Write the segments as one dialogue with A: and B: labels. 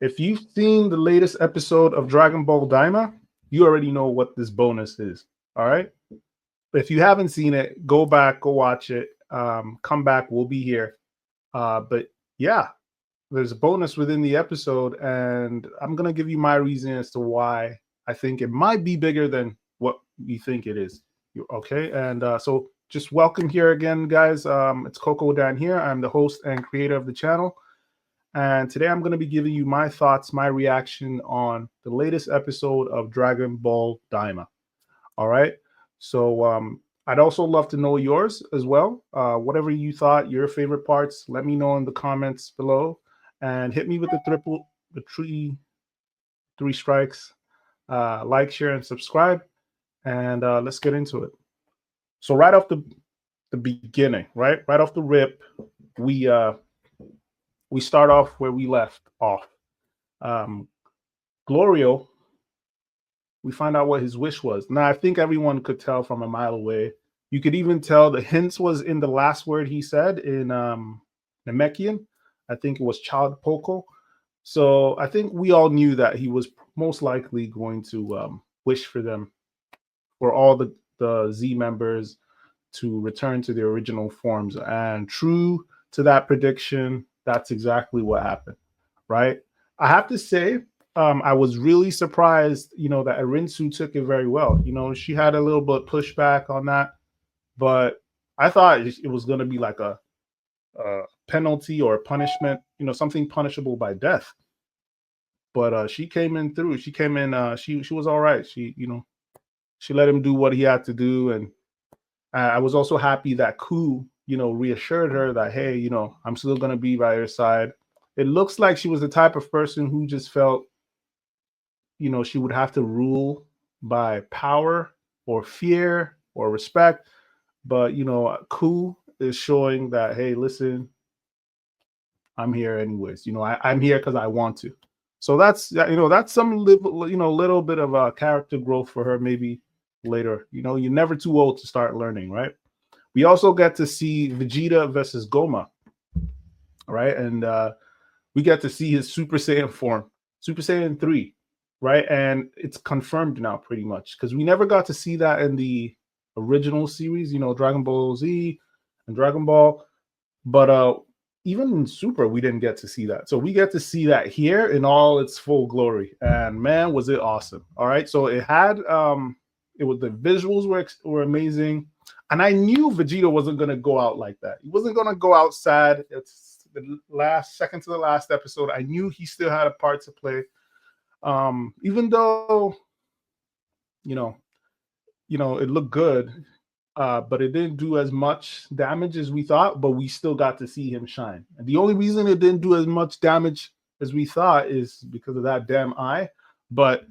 A: If you've seen the latest episode of Dragon Ball Daima, you already know what this bonus is. All right. If you haven't seen it, go back, go watch it. Come back, we'll be here. But yeah, there's a bonus within the episode, and I'm gonna give you my reason as to why I think it might be bigger than what you think it is. Okay, and so just welcome here again, guys. It's Coco Dan here. I'm the host and creator of the channel, and today I'm gonna be giving you my thoughts, my reaction on the latest episode of Dragon Ball Daima. All right. So I'd also love to know yours as well. Whatever you thought, your favorite parts, let me know in the comments below, and hit me with the three strikes. Like, share, and subscribe, and let's get into it. So right off the beginning, right off the rip, we start off where we left off. Um, Glorio, we find out what his wish was. Now, I think everyone could tell from a mile away. You could even tell the hints was in the last word he said in Namekian. I think it was Child Poco. So I think we all knew that he was most likely going to wish for them, for all the Z members to return to their original forms. And true to that prediction, that's exactly what happened, right? I have to say, I was really surprised, that Arinsu took it very well. She had a little bit pushback on that, but I thought it was going to be like a penalty or a punishment, something punishable by death. But she came in through. She came in. She was all right. She let him do what he had to do, and I was also happy that Ku, reassured her that, hey, I'm still going to be by your side. It looks like she was the type of person who just felt, she would have to rule by power or fear or respect. But, Ku is showing that, hey, listen, I'm here anyways. I'm here because I want to. So that's some little bit of a character growth for her maybe later. You're never too old to start learning, right? We also get to see Vegeta versus Gomah, right? And we get to see his Super Saiyan form, Super Saiyan 3, right? And it's confirmed now pretty much, because we never got to see that in the original series, Dragon Ball Z and Dragon Ball. But even in Super, we didn't get to see that. So we get to see that here in all its full glory. And man, was it awesome. All right. So it had, it was, the visuals were amazing. And I knew Vegeta wasn't going to go out like that. He wasn't going to go out sad. It's the second to the last episode. I knew he still had a part to play. Even though, it looked good, but it didn't do as much damage as we thought, but we still got to see him shine. And the only reason it didn't do as much damage as we thought is because of that damn eye. But,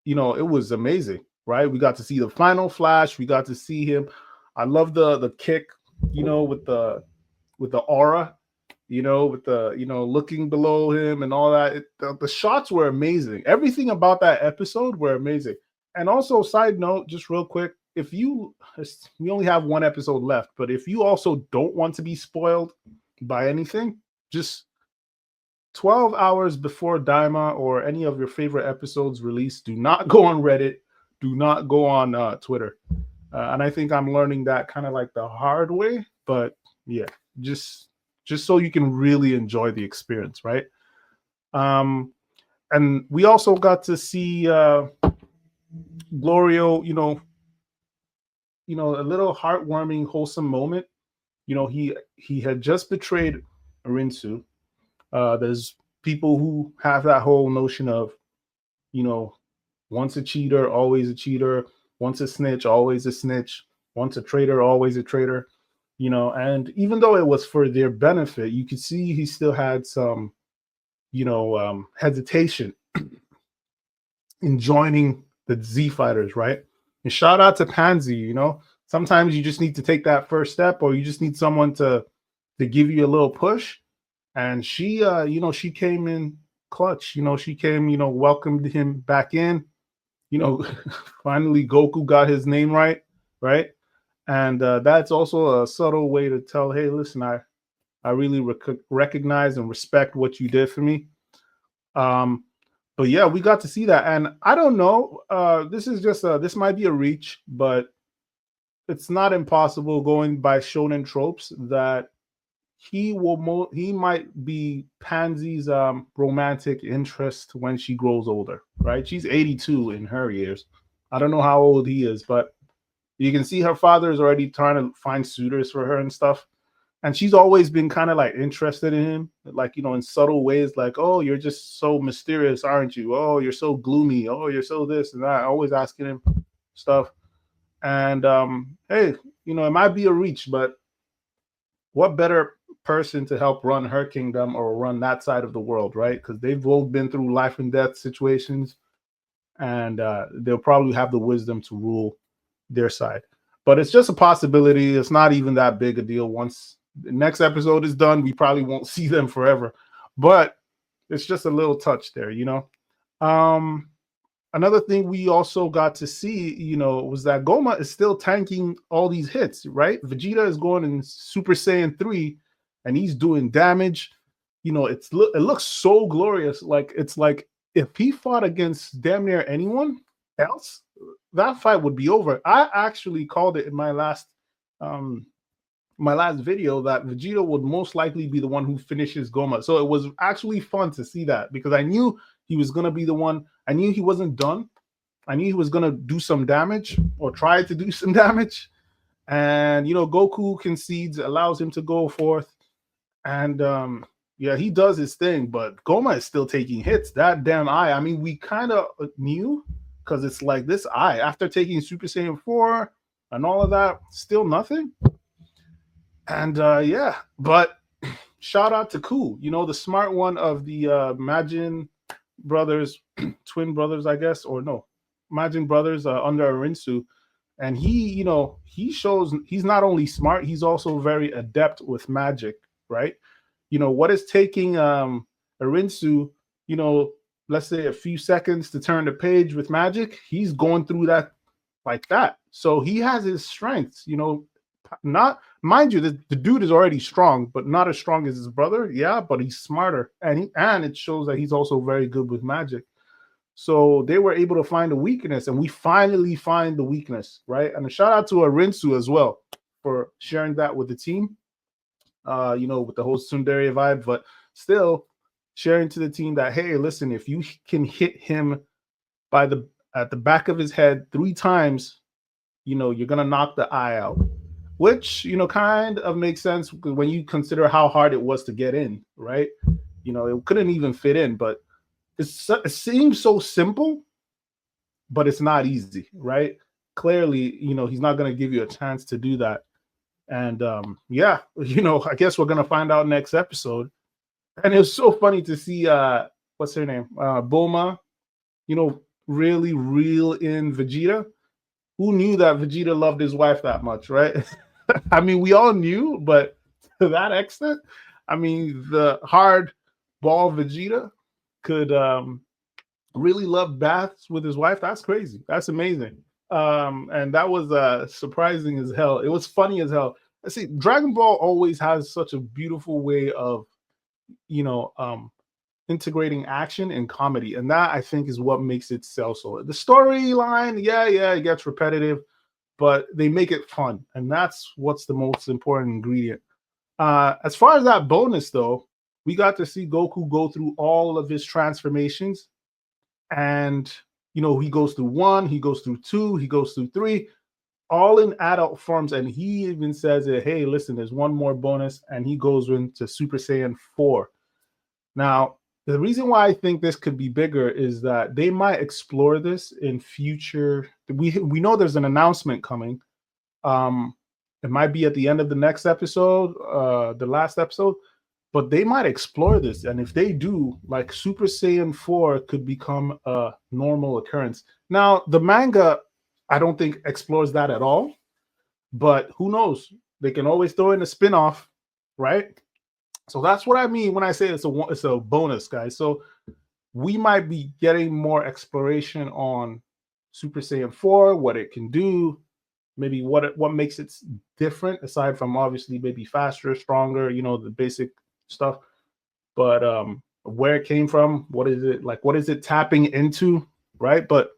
A: it was amazing, right? We got to see the final flash. We got to see him. I love the kick, with the aura, with the, looking below him and all that. The shots were amazing. Everything about that episode were amazing. And also, side note, just real quick, we only have one episode left, but if you also don't want to be spoiled by anything, just 12 hours before Daima or any of your favorite episodes release, do not go on Reddit, do not go on Twitter. And I think I'm learning that kind of like the hard way, but yeah, just so you can really enjoy the experience, right? And we also got to see Glorio, a little heartwarming, wholesome moment. He had just betrayed Arinsu. There's people who have that whole notion of, once a cheater, always a cheater. Once a snitch, always a snitch. Once a traitor, always a traitor. And even though it was for their benefit, you could see he still had some, hesitation in joining the Z fighters, right? And shout out to Pansy. Sometimes you just need to take that first step, or you just need someone to give you a little push. And she, she came in clutch. She came, welcomed him back in. Finally Goku got his name right? And that's also a subtle way to tell, hey, listen, I really recognize and respect what you did for me. Um, but yeah, we got to see that, and I don't know. This is just this might be a reach, but it's not impossible going by shonen tropes that he might be Pansy's romantic interest when she grows older, right? She's 82 in her years. I don't know how old he is, but you can see her father is already trying to find suitors for her and stuff. And she's always been kind of like interested in him, like, in subtle ways, like, oh, you're just so mysterious, aren't you? Oh, you're so gloomy. Oh, you're so this and that. Always asking him stuff. And hey, it might be a reach, but what better person to help run her kingdom or run that side of the world, right? Because they've both been through life and death situations, and they'll probably have the wisdom to rule their side. But it's just a possibility. It's not even that big a deal. Once the next episode is done, we probably won't see them forever. But it's just a little touch there. Um, Another thing we also got to see, was that Gomah is still tanking all these hits, right? Vegeta is going in Super Saiyan 3 and he's doing damage. It looks so glorious. Like, it's like if he fought against damn near anyone else, that fight would be over. I actually called it in um my last video that Vegeta would most likely be the one who finishes Gomah. So it was actually fun to see that because I knew he was going to be the one. I knew he wasn't done. I knew he was going to do some damage or try to do some damage. And, Goku concedes, allows him to go forth. And yeah, he does his thing, but Gomah is still taking hits. That damn eye. I mean, we kind of knew because it's like this eye after taking Super Saiyan 4 and all of that, still nothing. And yeah, but shout out to Ku, the smart one of the Majin brothers, twin brothers, I guess, or no, Majin brothers under Arinsu. And he shows he's not only smart, he's also very adept with magic, right? What is taking Arinsu, let's say a few seconds to turn the page with magic, he's going through that like that. So he has his strengths, not mind you, the dude is already strong, but not as strong as his brother. Yeah, but he's smarter, and it shows that he's also very good with magic. So they were able to find a weakness, and we finally find the weakness, right? And a shout out to Arinsu as well for sharing that with the team. With the whole tsundere vibe, but still sharing to the team that, hey, listen, if you can hit him at the back of his head 3 times, you're gonna knock the eye out. Which, kind of makes sense when you consider how hard it was to get in, right? It couldn't even fit in, but it seems so simple, but it's not easy, right? Clearly, he's not going to give you a chance to do that. And yeah, I guess we're going to find out next episode. And it was so funny to see, what's her name? Bulma, really reel in Vegeta. Who knew that Vegeta loved his wife that much, right? I mean, we all knew, but to that extent, I mean, the hard ball Vegeta could really love baths with his wife. That's crazy. That's amazing. And that was surprising as hell. It was funny as hell. I see, Dragon Ball always has such a beautiful way of, you know, um, integrating action and comedy, and that I think is what makes it sell so. The storyline, yeah, it gets repetitive, but they make it fun, and that's what's the most important ingredient. As far as that bonus, though, we got to see Goku go through all of his transformations, and he goes through 1, he goes through 2, he goes through 3, all in adult forms, and he even says that, hey, listen, there's one more bonus, and he goes into Super Saiyan 4. Now, the reason why I think this could be bigger is that they might explore this in future. We know there's an announcement coming. It might be at the end of the next episode, the last episode, but they might explore this. And if they do, like, Super Saiyan 4 could become a normal occurrence. Now, the manga, I don't think explores that at all, but who knows? They can always throw in a spin-off, right? So that's what I mean when I say it's a bonus, guys. So we might be getting more exploration on Super Saiyan 4, what it can do, maybe what makes it different, aside from obviously maybe faster, stronger, the basic stuff. But where it came from, what is it like, what is it tapping into, right? But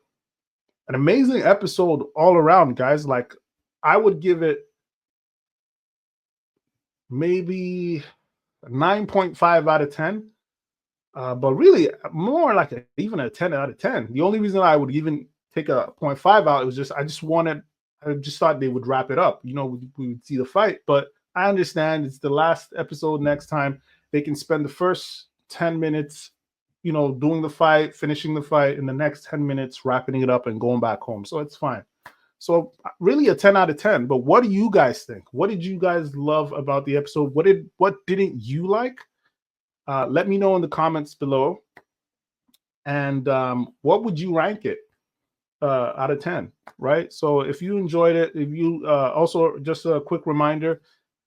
A: an amazing episode all around, guys. Like, I would give it maybe 9.5 out of 10. But really, more like even a 10 out of 10. The only reason I would even take a 0.5 out, it was just I just thought they would wrap it up. We would see the fight, but I understand it's the last episode. Next time they can spend the first 10 minutes, doing the fight, finishing the fight, and the next 10 minutes wrapping it up and going back home. So it's fine. So really a 10 out of 10. But what do you guys think? What did you guys love about the episode? What didn't you like? Let me know in the comments below. And what would you rank it out of 10, right? So if you enjoyed it, if you also, just a quick reminder,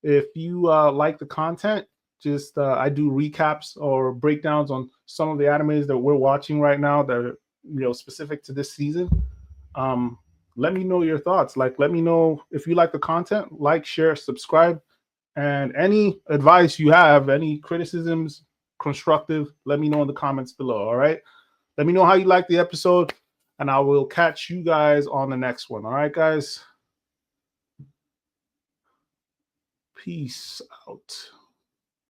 A: if you like the content, just I do recaps or breakdowns on some of the animes that we're watching right now that are specific to this season. Let me know your thoughts. Like, let me know if you like the content, like, share, subscribe, and any advice you have, any criticisms, constructive, let me know in the comments below. All right. Let me know how you like the episode, and I will catch you guys on the next one. All right, guys. Peace out.